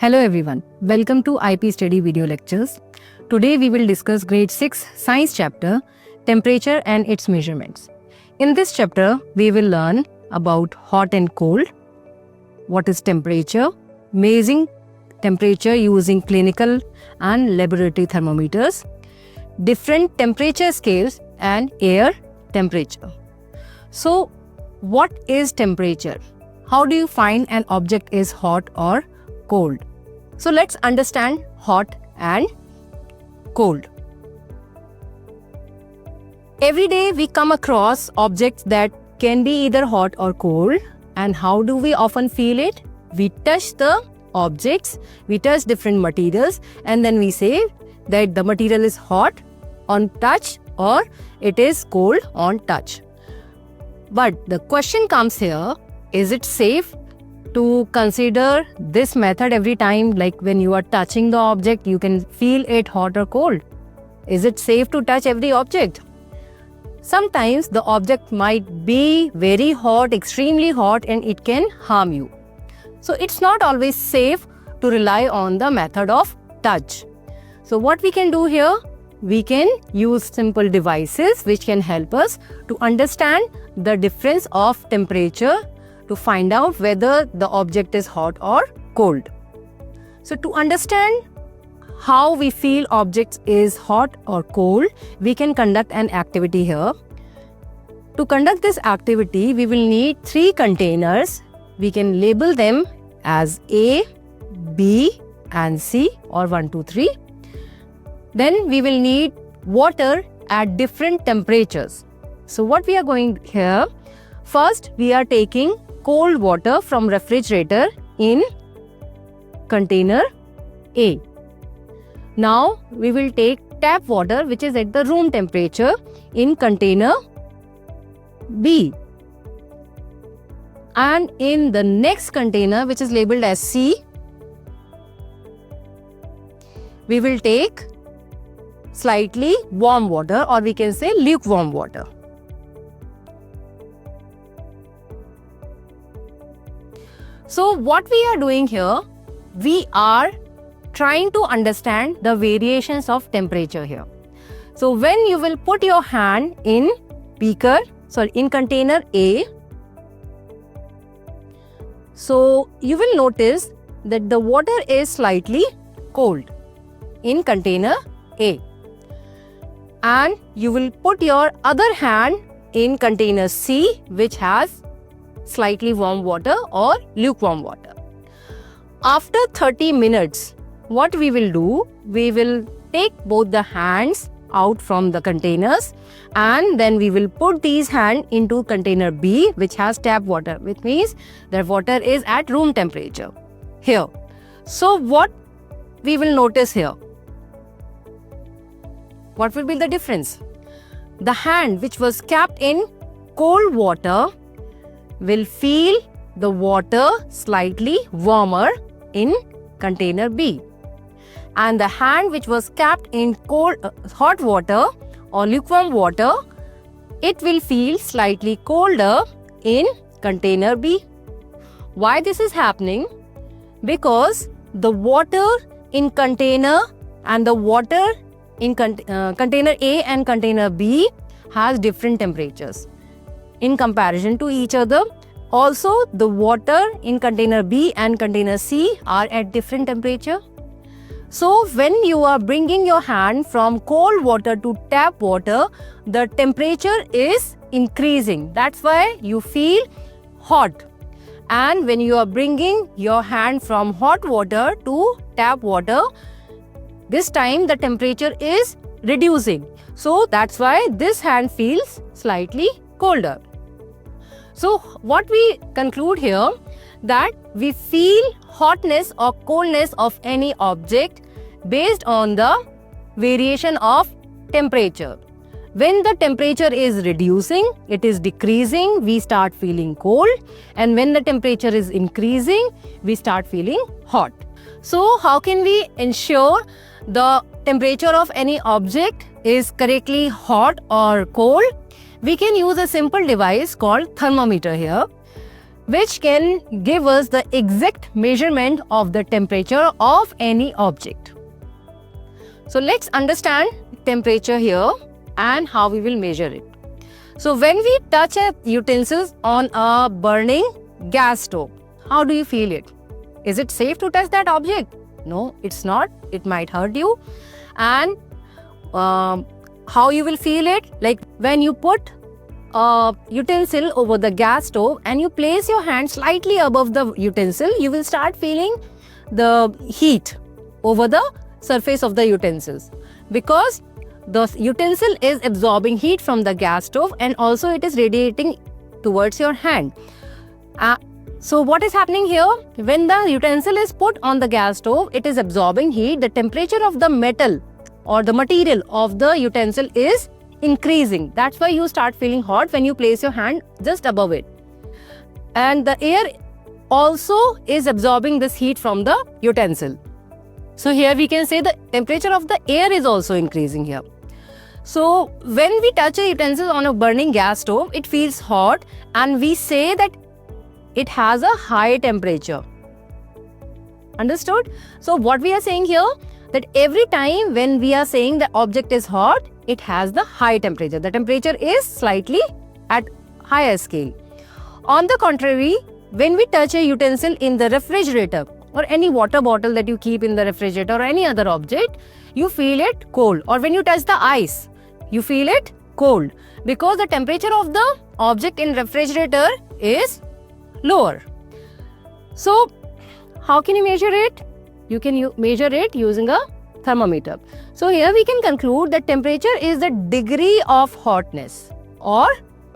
Hello everyone, welcome to IP Study Video Lectures. Today we will discuss grade 6 science chapter, temperature and its measurements. In this chapter we will learn about hot and cold, what is temperature, measuring temperature using clinical and laboratory thermometers, different temperature scales and air temperature. So what is temperature? How do you find an object is hot or cold? So let's understand hot and cold. Every day we come across objects that can be either hot or cold. And how do we often feel it? We touch the objects, we touch different materials, and then we say that the material is hot on touch or it is cold on touch. But the question comes here, is it safe to consider this method every time? Like when you are touching the object, you can feel it hot or cold. Is it safe to touch every object? Sometimes the object might be very hot, extremely hot, and it can harm you. So it's not always safe to rely on the method of touch. So what we can do here? We can use simple devices which can help us to understand the difference of temperature to find out whether the object is hot or cold. So to understand how we feel objects is hot or cold, we can conduct an activity here. To conduct this activity, we will need 3 containers. We can label them as A, B and C or 1, 2, 3. Then we will need water at different temperatures. So what we are going here, first we are taking cold water from refrigerator in container A. Now we will take tap water which is at the room temperature in container B. And in the next container which is labeled as C, we will take slightly warm water, or we can say lukewarm water. So what we are doing here, we are trying to understand the variations of temperature here. So when you will put your hand in in container A, so you will notice that the water is slightly cold in container A. And you will put your other hand in container C, which has slightly warm water or lukewarm water. After 30 minutes, what we will do, we will take both the hands out from the containers and then we will put these hands into container B, which has tap water, which means the water is at room temperature here. So what we will notice here? What will be the difference? The hand which was kept in cold water will feel the water slightly warmer in container B. And the hand which was kept in hot water or lukewarm water, it will feel slightly colder in container B. Why this is happening? Because the water in container and the water in container A and container B has different temperatures in comparison to each other. Also, the water in container B and container C are at different temperature. So when you are bringing your hand from cold water to tap water, the temperature is increasing. That's why you feel hot. And when you are bringing your hand from hot water to tap water, this time the temperature is reducing. So that's why this hand feels slightly colder. So what we conclude here, that we feel hotness or coldness of any object based on the variation of temperature. When the temperature is reducing, it is decreasing, we start feeling cold. And when the temperature is increasing, we start feeling hot. So how can we ensure the temperature of any object is correctly hot or cold? We can use a simple device called thermometer here. which can give us the exact measurement of the temperature of any object. So let's understand temperature here and how we will measure it. So when we touch a utensils on a burning gas stove, how do you feel it? Is it safe to touch that object? No, it's not. It might hurt you. And how you will feel it? Like when you put a utensil over the gas stove and you place your hand slightly above the utensil, you will start feeling the heat over the surface of the utensils, because the utensil is absorbing heat from the gas stove and also it is radiating towards your hand. So what is happening here? When the utensil is put on the gas stove, it is absorbing heat. The temperature of the metal or the material of the utensil is increasing. That's why you start feeling hot when you place your hand just above it. And the air also is absorbing this heat from the utensil. So here we can say the temperature of the air is also increasing here. So when we touch a utensil on a burning gas stove, it feels hot and we say that it has a high temperature. Understood? So what we are saying here, that every time when we are saying the object is hot, it has the high temperature. The temperature is slightly at higher scale. On the contrary, when we touch a utensil in the refrigerator or any water bottle that you keep in the refrigerator or any other object, you feel it cold. Or when you touch the ice, you feel it cold, because the temperature of the object in refrigerator is lower. So how can you measure it? You can measure it using a thermometer. So here we can conclude that temperature is the degree of hotness or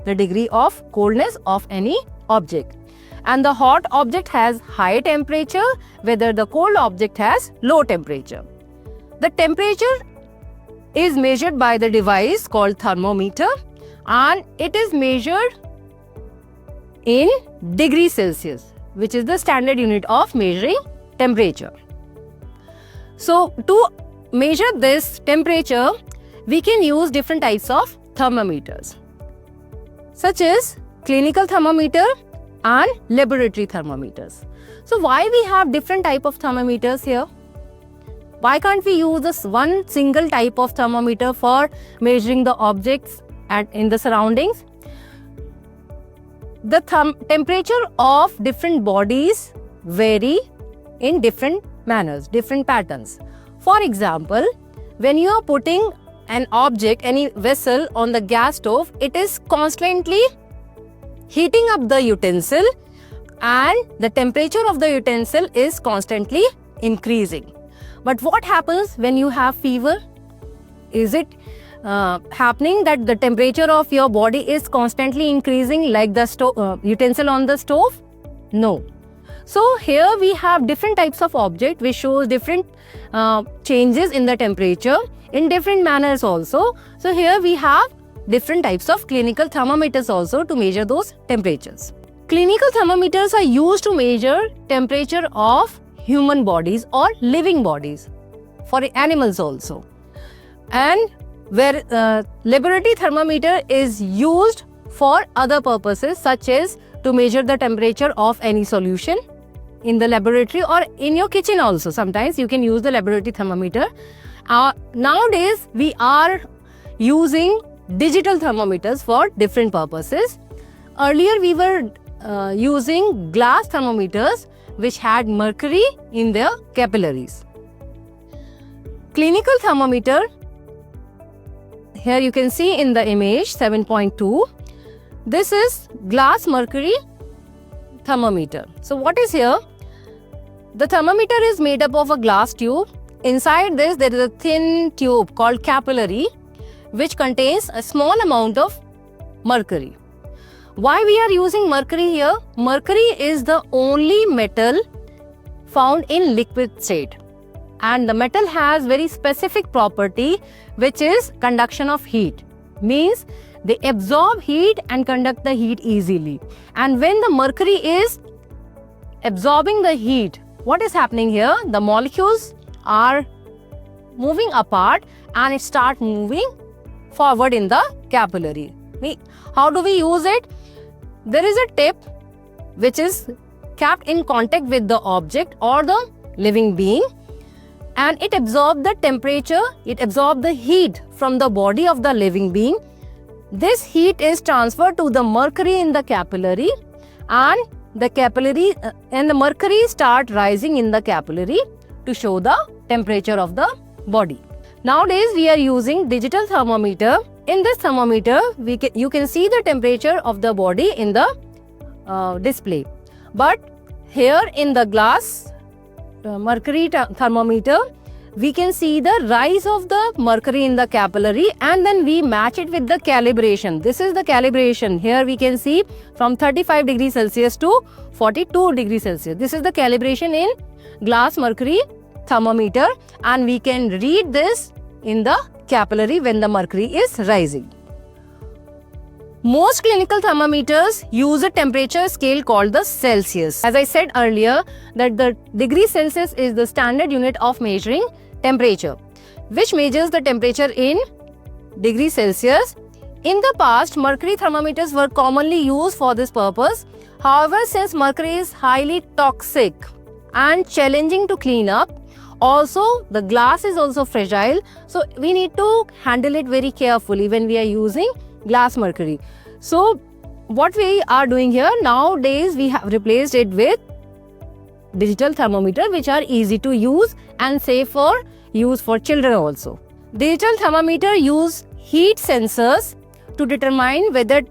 the degree of coldness of any object. And the hot object has high temperature, whether the cold object has low temperature. The temperature is measured by the device called thermometer, and it is measured in degrees Celsius, which is the standard unit of measuring temperature. So to measure this temperature, we can use different types of thermometers, such as clinical thermometer and laboratory thermometers. So why we have different type of thermometers here? Why can't we use this one single type of thermometer for measuring the objects in the surroundings? The temperature of different bodies vary in different manners, different patterns. For example, when you are putting an object, any vessel on the gas stove, it is constantly heating up the utensil and the temperature of the utensil is constantly increasing. But what happens when you have fever? Is it happening that the temperature of your body is constantly increasing like the utensil on the stove? No. So here we have different types of object which shows different changes in the temperature in different manners also. So here we have different types of clinical thermometers also to measure those temperatures. Clinical thermometers are used to measure temperature of human bodies or living bodies, for animals also. And where laboratory thermometer is used for other purposes, such as to measure the temperature of any solution in the laboratory or in your kitchen also. Sometimes you can use the laboratory thermometer. Nowadays we are using digital thermometers for different purposes. Earlier we were using glass thermometers which had mercury in their capillaries. Clinical thermometer, here you can see in the image 7.2, this is glass mercury thermometer. So what is here? The thermometer is made up of a glass tube. Inside this there is a thin tube called capillary which contains a small amount of mercury. Why we are using mercury here? Mercury is the only metal found in liquid state, and the metal has very specific property which is conduction of heat. Means they absorb heat and conduct the heat easily. And when the mercury is absorbing the heat, what is happening here? The molecules are moving apart and it starts moving forward in the capillary. How do we use it? There is a tip which is kept in contact with the object or the living being, and it absorbs the temperature, it absorbs the heat from the body of the living being. This heat is transferred to the mercury in the capillary, and the mercury start rising in the capillary to show the temperature of the body. Nowadays we are using digital thermometer. In this thermometer you can see the temperature of the body in the display, but here in the glass mercury thermometer we can see the rise of the mercury in the capillary, and then we match it with the calibration. This is the calibration. Here we can see from 35 degrees Celsius to 42 degrees Celsius. This is the calibration in glass mercury thermometer, and we can read this in the capillary when the mercury is rising. Most clinical thermometers use a temperature scale called the Celsius. As I said earlier, that the degree Celsius is the standard unit of measuring temperature, which measures the temperature in degree Celsius. In the past, mercury thermometers were commonly used for this purpose. However, since mercury is highly toxic and challenging to clean up, also the glass is also fragile, so we need to handle it very carefully when we are using glass mercury. So what we are doing here nowadays, we have replaced it with digital thermometer, which are easy to use and safe for use for children also. Digital thermometer use heat sensors to determine whether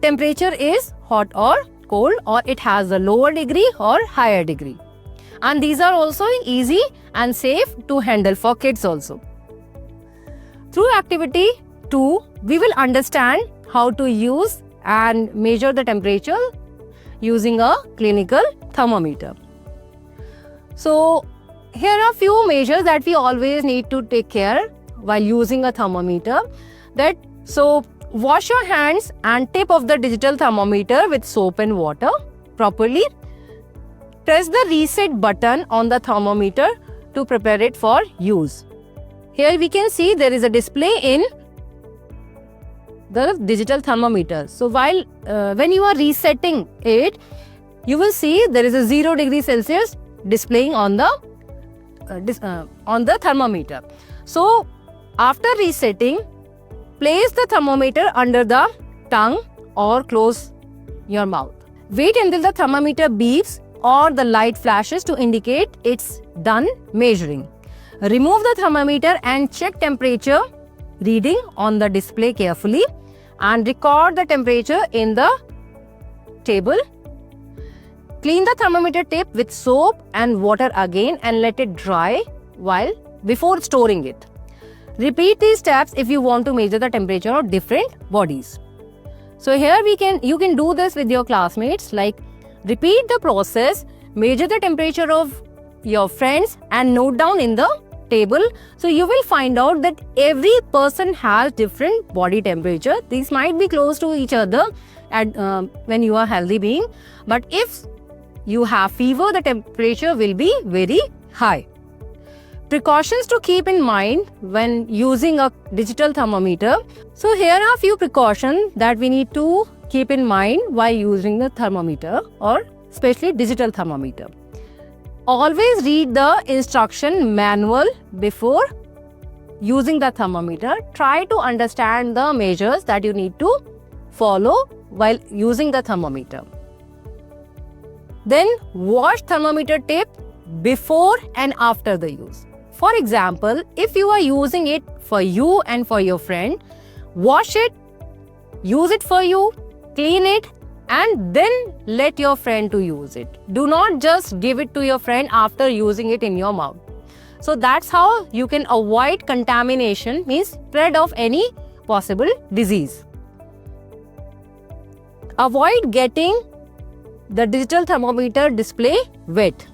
temperature is hot or cold, or it has a lower degree or higher degree. And these are also easy and safe to handle for kids also. Through activity 2, we will understand how to use and measure the temperature using a clinical thermometer. So here are few measures that we always need to take care while using a thermometer. So wash your hands and tip of the digital thermometer with soap and water properly. Press the reset button on the thermometer to prepare it for use. Here we can see there is a display in the digital thermometer. So while when you are resetting it, you will see there is a 0 degree Celsius displaying on the thermometer. So after resetting, place the thermometer under the tongue or close your mouth. Wait until the thermometer beeps or the light flashes to indicate it's done measuring. Remove the thermometer and check temperature reading on the display carefully, and record the temperature in the table. Clean the thermometer tip with soap and water again and let it dry before storing it. Repeat these steps if you want to measure the temperature of different bodies. So here you can do this with your classmates, like repeat the process, measure the temperature of your friends and note down in the table. So you will find out that every person has different body temperature. These might be close to each other when you are healthy being, but if you have fever, the temperature will be very high. Precautions to keep in mind when using a digital thermometer. So here are a few precautions that we need to keep in mind while using the thermometer, or especially digital thermometer. Always read the instruction manual before using the thermometer. Try to understand the measures that you need to follow while using the thermometer. Then wash thermometer tip before and after the use. For example, if you are using it for you and for your friend, wash it, use it for you, clean it, and then let your friend to use it. Do not just give it to your friend after using it in your mouth. So that's how you can avoid contamination, means spread of any possible disease. Avoid getting the digital thermometer display wet,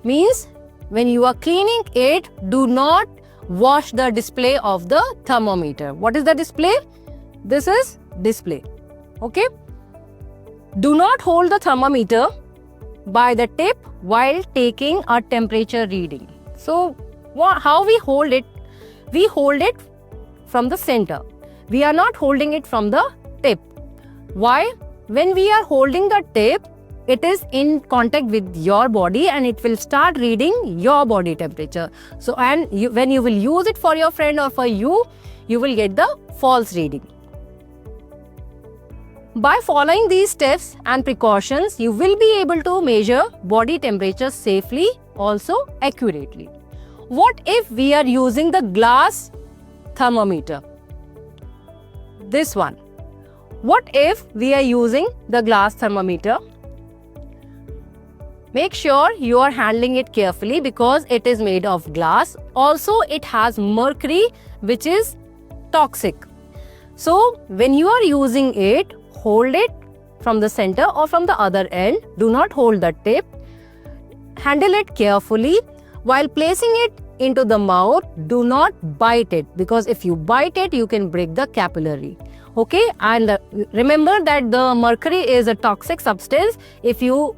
means when you are cleaning it, do not wash the display of the thermometer. What is the display? This is display. Okay. Do not hold the thermometer by the tip while taking a temperature reading. So how we hold it? We hold it from the center. We are not holding it from the tip. Why? When we are holding the tip, it is in contact with your body and it will start reading your body temperature. So, and when you will use it for your friend or for you, you will get the false reading. By following these steps and precautions, you will be able to measure body temperature safely, also accurately. What if we are using the glass thermometer? This one. What if we are using the glass thermometer? Make sure you are handling it carefully because it is made of glass. Also, it has mercury, which is toxic. So, when you are using it, hold it from the center or from the other end. Do not hold the tip. Handle it carefully. While placing it into the mouth, do not bite it because if you bite it, you can break the capillary. Okay, and remember that the mercury is a toxic substance. If you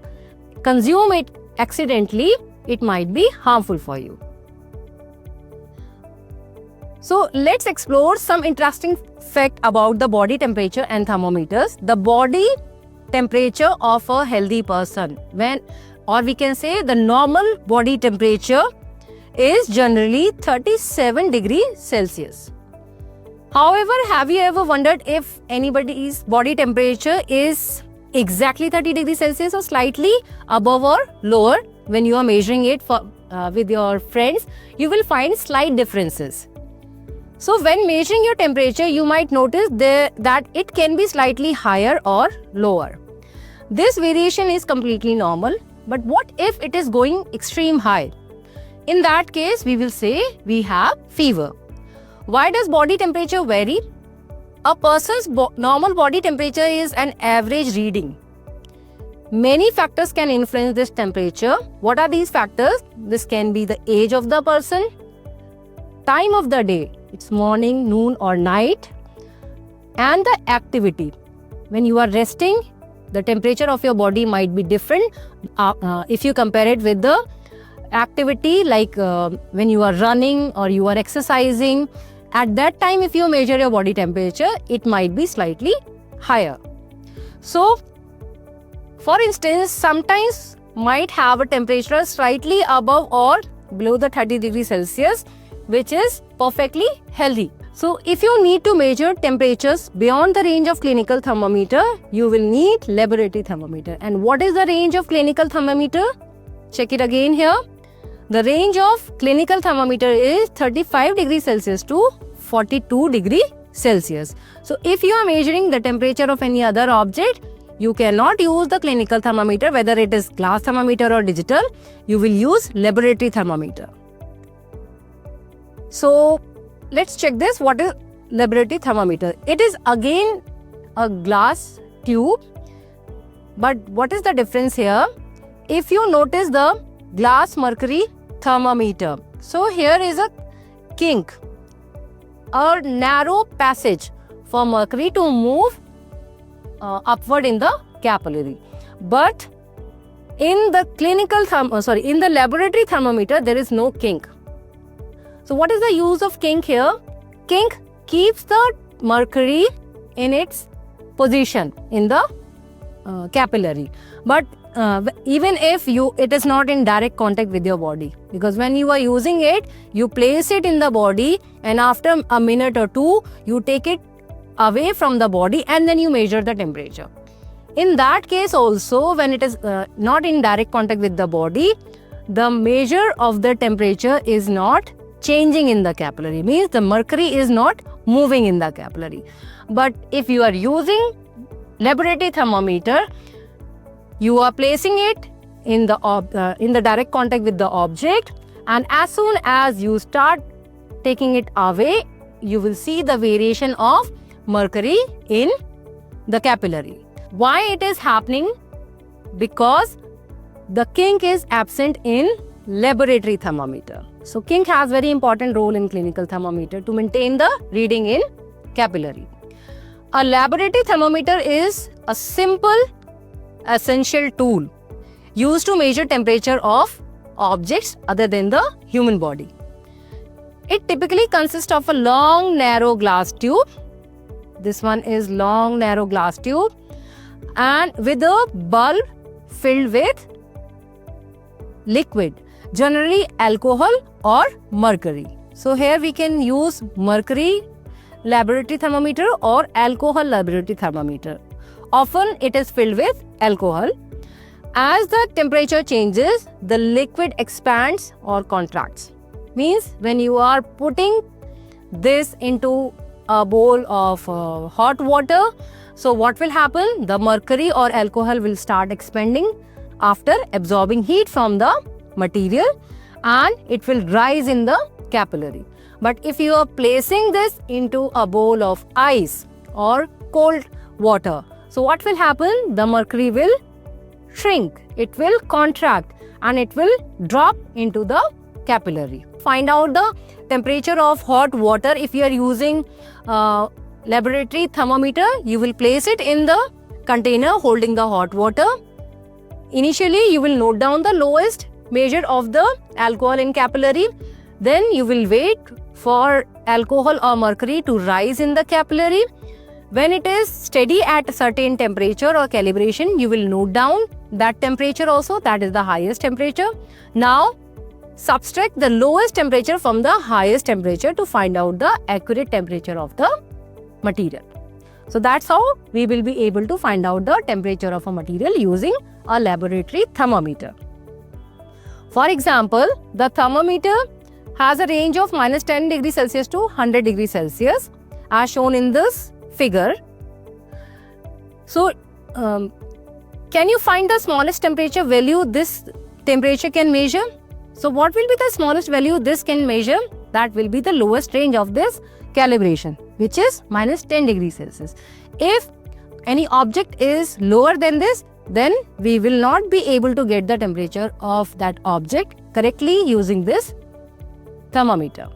consume it accidentally, it might be harmful for you. So let's explore some interesting fact about the body temperature and thermometers. The body temperature of a healthy person, or we can say the normal body temperature is generally 37 degrees Celsius. However, have you ever wondered if anybody's body temperature is exactly 30 degrees Celsius or slightly above or lower? When you are measuring it with your friends, you will find slight differences. So when measuring your temperature, you might notice that it can be slightly higher or lower. This variation is completely normal, but what if it is going extreme high? In that case, we will say we have fever. Why does body temperature vary? A person's normal body temperature is an average reading. Many factors can influence this temperature. What are these factors? This can be the age of the person, time of the day, it's morning, noon or night, and the activity. When you are resting, the temperature of your body might be different if you compare it with the activity like when you are running or you are exercising. At that time, if you measure your body temperature, it might be slightly higher. So, for instance, sometimes might have a temperature slightly above or below the 30 degrees Celsius, which is perfectly healthy. So, if you need to measure temperatures beyond the range of clinical thermometer, you will need laboratory thermometer. And what is the range of clinical thermometer? Check it again here. The range of clinical thermometer is 35 degrees Celsius to 42 degrees Celsius. So, if you are measuring the temperature of any other object, you cannot use the clinical thermometer, whether it is glass thermometer or digital. You will use laboratory thermometer. So, let's check this. What is laboratory thermometer? It is again a glass tube. But what is the difference here? If you notice the glass mercury thermometer. So here is a kink, a narrow passage for mercury to move upward in the capillary. But in the in the laboratory thermometer, there is no kink. So what is the use of kink here? Kink keeps the mercury in its position in the capillary. But even if it is not in direct contact with your body, because when you are using it, you place it in the body and after a minute or two, you take it away from the body and then you measure the temperature. In that case also, when it is not in direct contact with the body, the measure of the temperature is not changing in the capillary, means the mercury is not moving in the capillary. But if you are using laboratory thermometer, you are placing it in the direct contact with the object, and as soon as you start taking it away, you will see the variation of mercury in the capillary. Why it is happening? Because the kink is absent in laboratory thermometer. So kink has very important role in clinical thermometer to maintain the reading in capillary. A laboratory thermometer is a simple essential tool used to measure temperature of objects other than the human body. It typically consists of a long narrow glass tube. This one is long narrow glass tube and with a bulb filled with liquid, generally alcohol or mercury. So here we can use mercury laboratory thermometer or alcohol laboratory thermometer. Often it is filled with alcohol. As the temperature changes, the liquid expands or contracts. Means when you are putting this into a bowl of hot water, so what will happen? The mercury or alcohol will start expanding after absorbing heat from the material, and it will rise in the capillary. But if you are placing this into a bowl of ice or cold water, so what will happen? The mercury will shrink, it will contract, and it will drop into the capillary. Find out the temperature of hot water. If you are using laboratory thermometer, you will place it in the container holding the hot water. Initially, you will note down the lowest measure of the alcohol in capillary. Then you will wait for alcohol or mercury to rise in the capillary. When it is steady at a certain temperature or calibration, you will note down that temperature also, that is the highest temperature. Now, subtract the lowest temperature from the highest temperature to find out the accurate temperature of the material. So that's how we will be able to find out the temperature of a material using a laboratory thermometer. For example, the thermometer has a range of -10 degrees Celsius to 100 degrees Celsius as shown in this figure. So, can you find the smallest temperature value this temperature can measure? So, what will be the smallest value this can measure? That will be the lowest range of this calibration, which is -10 degrees Celsius. If any object is lower than this, then we will not be able to get the temperature of that object correctly using this thermometer.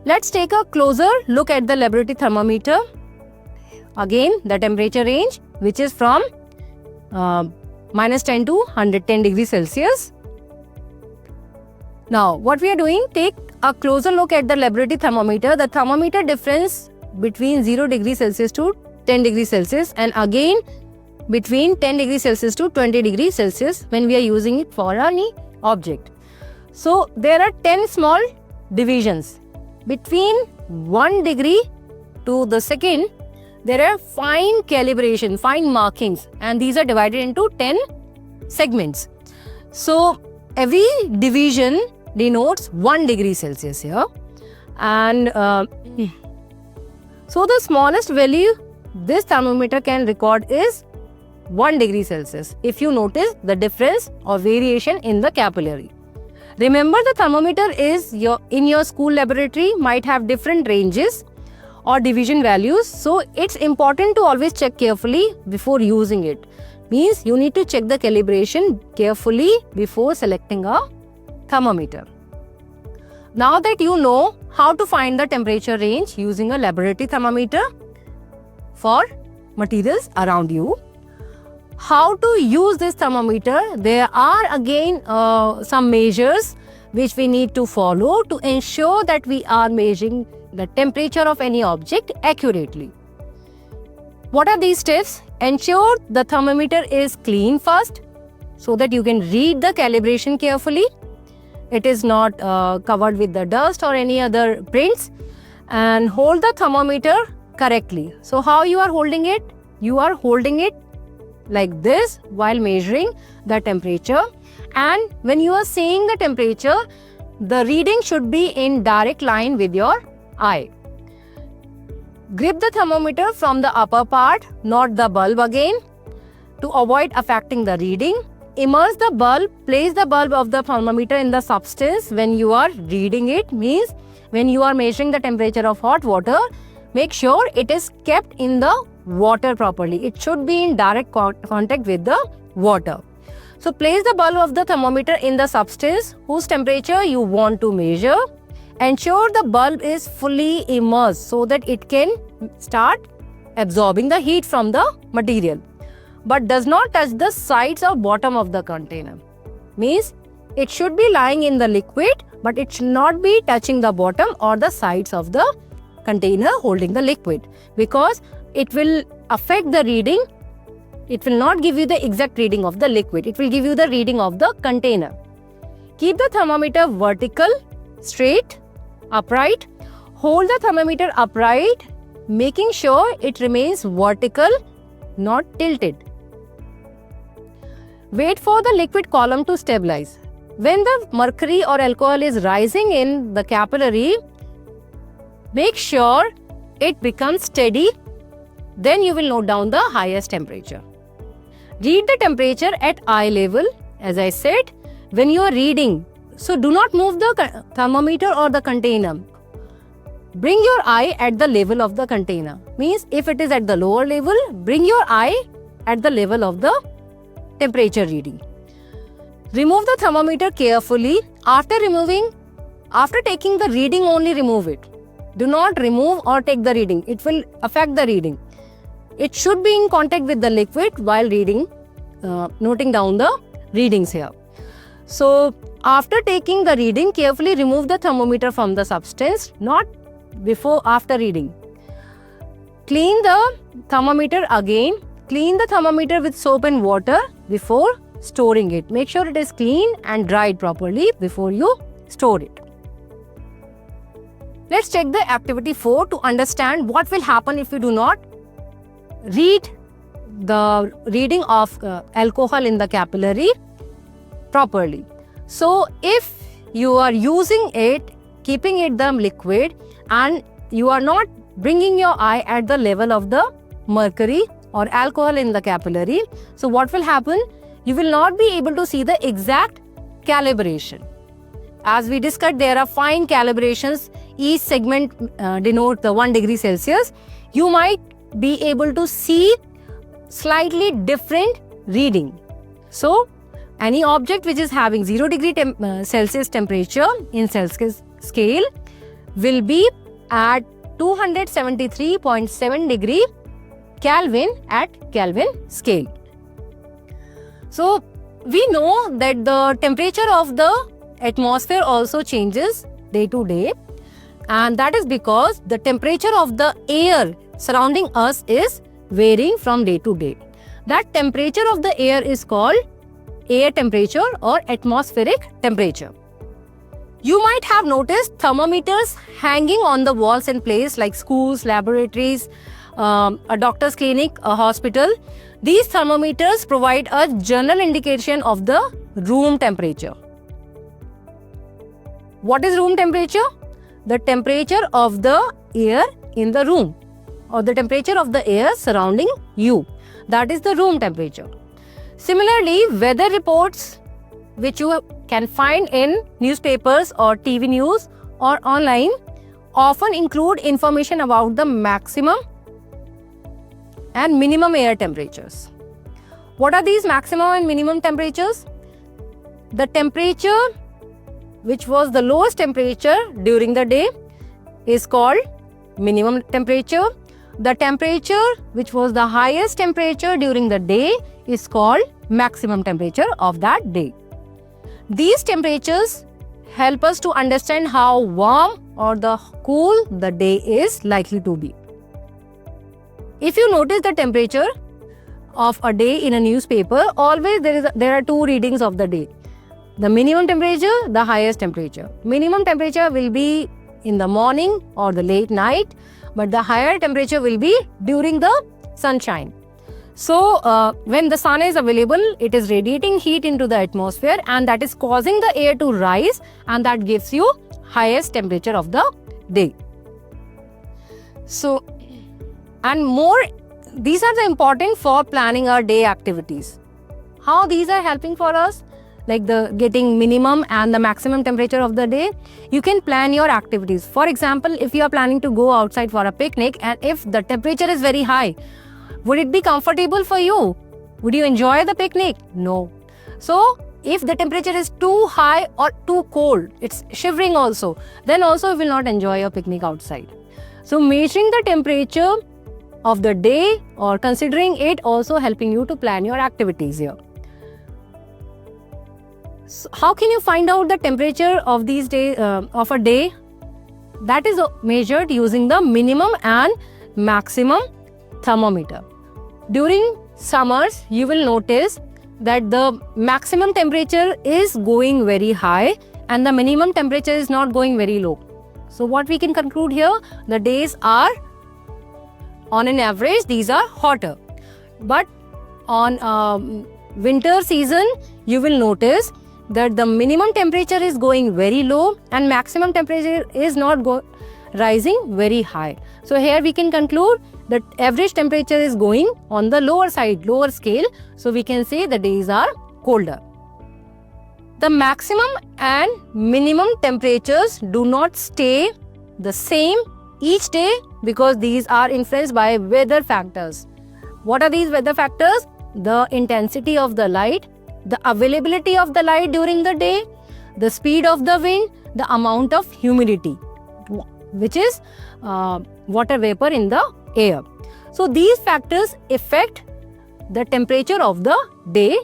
Let's take a closer look at the laboratory thermometer. Again, the temperature range, which is from -10 to 110 degrees Celsius. Now, what we are doing, take a closer look at the laboratory thermometer. The thermometer difference between 0 degrees Celsius to 10 degrees Celsius, and again between 10 degrees Celsius to 20 degrees Celsius when we are using it for any object. So, there are 10 small divisions. Between 1 degree to the second, there are fine calibration, fine markings, and these are divided into 10 segments. So, every division denotes 1 degree Celsius here. And so, the smallest value this thermometer can record is 1 degree Celsius. If you notice the difference or variation in the capillary. Remember, the thermometer is in your school laboratory might have different ranges or division values. So, it's important to always check carefully before using it. Means you need to check the calibration carefully before selecting a thermometer. Now that you know how to find the temperature range using a laboratory thermometer for materials around you, how to use this thermometer, there are again some measures which we need to follow to ensure that we are measuring the temperature of any object accurately. What are these steps? Ensure the thermometer is clean first so that you can read the calibration carefully. It is not covered with the dust or any other prints, and hold the thermometer correctly. So how you are holding it? You are holding it like this while measuring the temperature, and when you are seeing the temperature, the reading should be in direct line with your eye. Grip the thermometer from the upper part, not the bulb again, to avoid affecting the reading. Immerse the bulb, place the bulb of the thermometer in the substance when you are reading it. Means when you are measuring the temperature of hot water, make sure it is kept in the water properly. It should be in direct contact with the water. So place the bulb of the thermometer in the substance whose temperature you want to measure. Ensure the bulb is fully immersed so that it can start absorbing the heat from the material, but does not touch the sides or bottom of the container. Means it should be lying in the liquid, but it should not be touching the bottom or the sides of the container holding the liquid, because it will affect the reading It will not give you the exact reading of the liquid. It will give you the reading of the container. Keep the thermometer vertical, straight, upright. Hold the thermometer upright, making sure it remains vertical, not tilted. Wait for the liquid column to stabilize. When the mercury or alcohol is rising in the capillary, make sure it becomes steady. Then you will note down the highest temperature. Read the temperature at eye level, as I said, when you are reading. So do not move the thermometer or the container. Bring your eye at the level of the container. Means if it is at the lower level, bring your eye at the level of the temperature reading. Remove the thermometer carefully. After taking the reading, only remove it. Do not remove or take the reading. It will affect the reading. It should be in contact with the liquid while reading, noting down the readings here. So, after taking the reading, carefully remove the thermometer from the substance, not after reading. Clean the thermometer again. Clean the thermometer with soap and water before storing it. Make sure it is clean and dried properly before you store it. Let's check the activity 4 to understand what will happen if you do not read the reading of alcohol in the capillary properly. So, if you are using it, keeping it the liquid, and you are not bringing your eye at the level of the mercury or alcohol in the capillary, so what will happen? You will not be able to see the exact calibration. As we discussed, there are fine calibrations. Each segment denotes the 1 degree Celsius. You might be able to see slightly different reading. So, any object which is having 0 degree Celsius temperature in Celsius scale will be at 273.7 degree Kelvin at Kelvin scale. So, we know that the temperature of the atmosphere also changes day to day, and that is because the temperature of the air surrounding us is varying from day to day. That temperature of the air is called air temperature or atmospheric temperature. You might have noticed thermometers hanging on the walls in place like schools, laboratories, a doctor's clinic, a hospital. These thermometers provide a general indication of the room temperature. What is room temperature? The temperature of the air in the room, or the temperature of the air surrounding you. That is the room temperature. Similarly, weather reports which you can find in newspapers or TV news or online often include information about the maximum and minimum air temperatures. What are these maximum and minimum temperatures? The temperature which was the lowest temperature during the day is called minimum temperature. The temperature which was the highest temperature during the day is called maximum temperature of that day. These temperatures help us to understand how warm or the cool the day is likely to be. If you notice the temperature of a day in a newspaper, always there are two readings of the day. The minimum temperature, the highest temperature. Minimum temperature will be in the morning or the late night, but the higher temperature will be during the sunshine. So, when the sun is available, it is radiating heat into the atmosphere, and that is causing the air to rise, and that gives you highest temperature of the day. So, and more, these are the important for planning our day activities. How these are helping for us? Like the getting minimum and the maximum temperature of the day, you can plan your activities. For example, if you are planning to go outside for a picnic, and if the temperature is very high, would it be comfortable for you? Would you enjoy the picnic? No. So, if the temperature is too high or too cold, it's shivering also, then also you will not enjoy your picnic outside. So, measuring the temperature of the day or considering it also helping you to plan your activities here. So how can you find out the temperature of these days of a day? That is measured using the minimum and maximum thermometer. During summers, you will notice that the maximum temperature is going very high and the minimum temperature is not going very low. So what we can conclude here, the days are, on an average, these are hotter. But on winter season, you will notice that the minimum temperature is going very low and maximum temperature is not rising very high. So here we can conclude that average temperature is going on the lower side, lower scale. So we can say the days are colder. The maximum and minimum temperatures do not stay the same each day because these are influenced by weather factors. What are these weather factors? The intensity of the light, the availability of the light during the day, the speed of the wind, the amount of humidity, which is water vapor in the air. So these factors affect the temperature of the day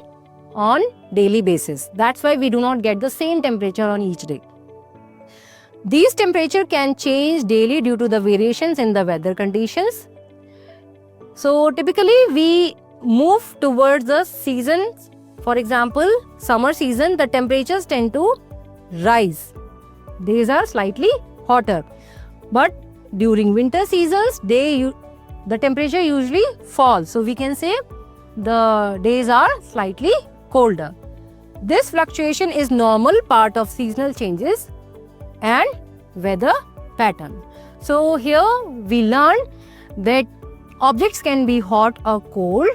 on daily basis. That's why we do not get the same temperature on each day. These temperature can change daily due to the variations in the weather conditions. So typically we move towards the seasons. For example, summer season, the temperatures tend to rise. Days are slightly hotter. But during winter seasons, the temperature usually falls. So we can say the days are slightly colder. This fluctuation is normal part of seasonal changes and weather pattern. So here we learn that objects can be hot or cold,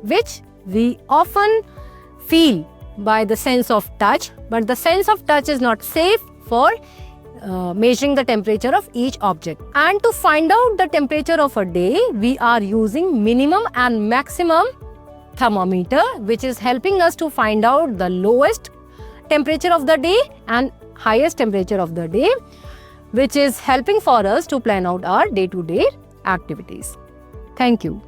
which we often feel by the sense of touch, but the sense of touch is not safe for measuring the temperature of each object. And to find out the temperature of a day, we are using minimum and maximum thermometer, which is helping us to find out the lowest temperature of the day and highest temperature of the day, which is helping for us to plan out our day-to-day activities. Thank you.